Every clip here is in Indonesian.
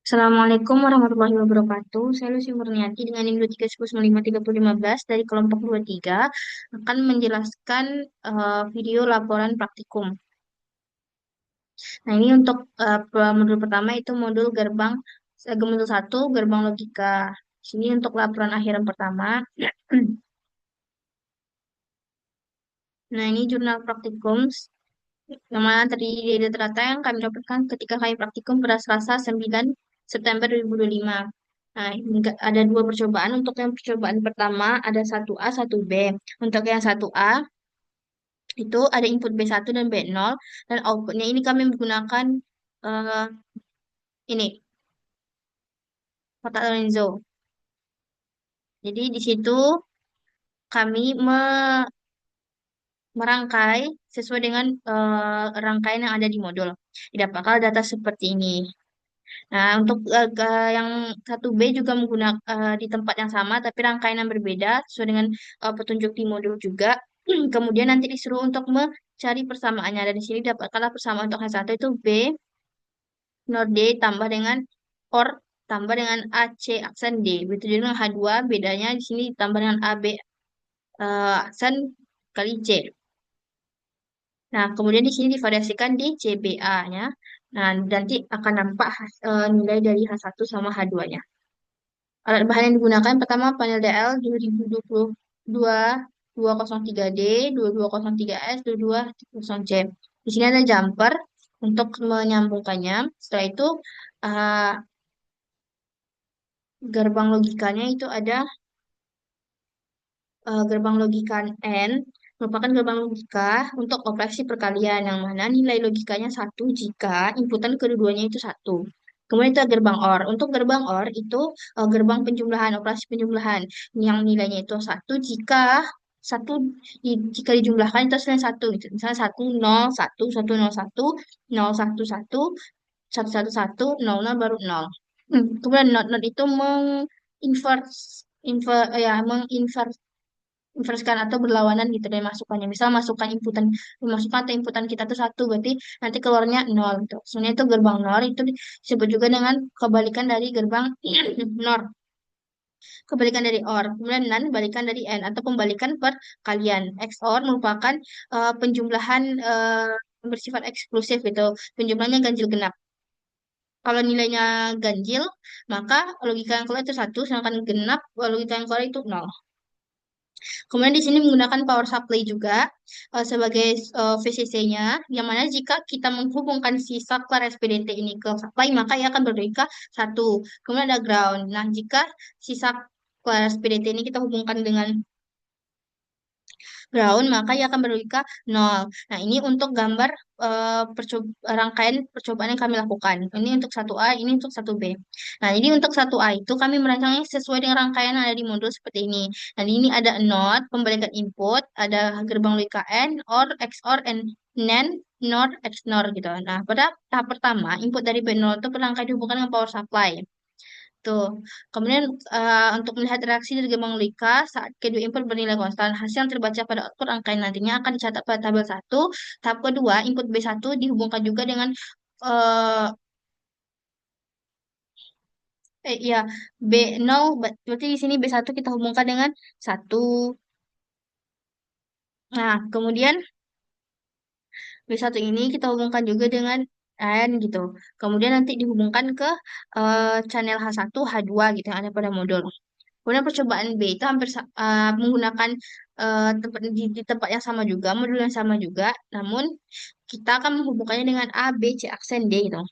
Assalamualaikum warahmatullahi wabarakatuh. Saya Lucy Murniati dengan NIM 23953015 dari kelompok 23 akan menjelaskan video laporan praktikum. Nah, ini untuk modul pertama itu modul modul satu gerbang logika. Sini untuk laporan akhir yang pertama. Nah, ini jurnal praktikum yang mana terdiri dari data yang kami dapatkan ketika kami praktikum pada Selasa 9 September 2025. Nah, ini ada dua percobaan. Untuk yang percobaan pertama ada satu a satu b. Untuk yang satu a itu ada input B1 dan B0 dan outputnya ini kami menggunakan eh, ini kotak Lorenzo. Jadi di situ kami merangkai sesuai dengan rangkaian yang ada di modul. Didapatkan data seperti ini. Nah, untuk yang satu b juga menggunakan di tempat yang sama, tapi rangkaian yang berbeda sesuai dengan petunjuk di modul juga. Kemudian nanti disuruh untuk mencari persamaannya. Dan di sini dapatkanlah persamaan untuk yang satu itu B, NOR D tambah dengan OR tambah dengan AC aksen D. Begitu juga dengan H2, bedanya di sini ditambah dengan AB aksen kali C. Nah, kemudian di sini divariasikan di CBA-nya. Nah, nanti akan nampak nilai dari H1 sama H2-nya. Alat bahan yang digunakan pertama panel DL 2022 203D, 2203S, 2210C. Di sini ada jumper untuk menyambungkannya. Setelah itu uh, gerbang logikanya itu ada gerbang logika N merupakan gerbang logika untuk operasi perkalian yang mana nilai logikanya satu jika inputan kedua-duanya itu satu. Kemudian itu gerbang OR. Untuk gerbang OR itu gerbang penjumlahan, operasi penjumlahan yang nilainya itu satu jika satu jika dijumlahkan itu hasilnya satu gitu. Misalnya satu nol satu satu nol satu nol satu satu satu satu satu nol nol baru nol. Kemudian not itu menginverse inverskan atau berlawanan gitu dari masukannya. Misal masukan atau inputan kita tuh satu, berarti nanti keluarnya nol gitu. Sebenarnya itu gerbang nol itu disebut juga dengan kebalikan dari gerbang NOR, kebalikan dari OR. Kemudian NAND balikan dari N atau pembalikan perkalian. XOR merupakan penjumlahan bersifat eksklusif gitu. Penjumlahannya ganjil genap. Kalau nilainya ganjil, maka logika yang keluar itu satu, sedangkan genap logika yang keluar itu nol. Kemudian di sini menggunakan power supply juga sebagai VCC-nya, yang mana jika kita menghubungkan si saklar SPDT ini ke supply, maka ia akan berbeda satu. Kemudian ada ground. Nah, jika si saklar SPDT ini kita hubungkan dengan ground, maka ia akan berlogika nol. Nah, ini untuk gambar rangkaian percobaan yang kami lakukan. Ini untuk satu a ini untuk satu b. Nah, ini untuk satu a itu kami merancangnya sesuai dengan rangkaian yang ada di modul seperti ini. Nah, ini ada NOT, pembalikan input, ada gerbang logika N, OR, XOR, and NAND, NOR, XNOR gitu. Nah, pada tahap pertama, input dari B0 itu berangkai dihubungkan dengan power supply. Tuh. Kemudian untuk melihat reaksi dari gelombang logika saat kedua input bernilai konstan, hasil yang terbaca pada output angka yang nantinya akan dicatat pada tabel satu. Tahap kedua, input B1 dihubungkan juga dengan eh ya B0 berarti di sini B1 kita hubungkan dengan satu. Nah, kemudian B1 ini kita hubungkan juga dengan N gitu. Kemudian nanti dihubungkan ke channel H1, H2 gitu yang ada pada modul. Kemudian percobaan B itu menggunakan di tempat yang sama juga, modul yang sama juga, namun kita akan menghubungkannya dengan A, B, C aksen D gitu.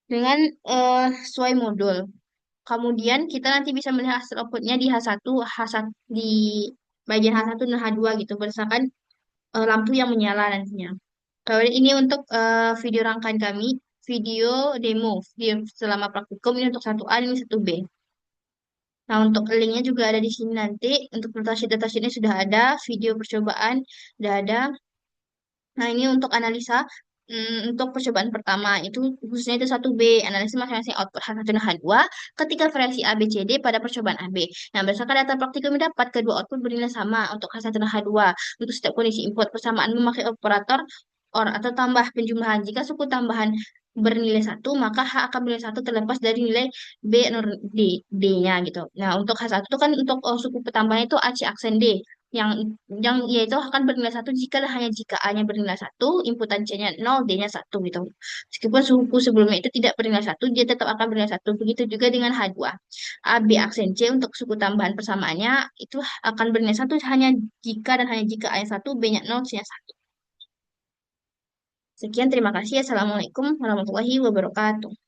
Dengan sesuai modul. Kemudian kita nanti bisa melihat hasil outputnya di H1, H1 di bagian H1 dan H2 gitu berdasarkan lampu yang menyala nantinya. Kalau ini untuk video rangkaian kami, video demo, video selama praktikum ini untuk satu a ini satu b. Nah, untuk linknya juga ada di sini nanti. Untuk datasheet-datasheetnya sudah ada, video percobaan sudah ada. Nah, ini untuk analisa untuk percobaan pertama itu khususnya itu satu b analisis masing-masing output H1 dan H2 ketika variasi A, B, C, D pada percobaan AB. Nah, berdasarkan data praktikum yang dapat kedua output bernilai sama untuk H1 dan H2. Untuk setiap kondisi input persamaan memakai operator or atau tambah penjumlahan. Jika suku tambahan bernilai satu, maka H akan bernilai satu terlepas dari nilai B nur D-nya gitu. Nah, untuk H1 itu kan untuk suku pertambahan itu AC aksen D. Yang yang yaitu akan bernilai satu jika dan hanya jika A-nya bernilai satu, inputan C-nya 0, D-nya satu gitu. Meskipun suku sebelumnya itu tidak bernilai satu, dia tetap akan bernilai satu. Begitu juga dengan H2. A, B aksen C untuk suku tambahan persamaannya itu akan bernilai satu hanya jika dan hanya jika A-nya satu, B-nya 0, C-nya satu. Sekian, terima kasih. Assalamualaikum warahmatullahi wabarakatuh.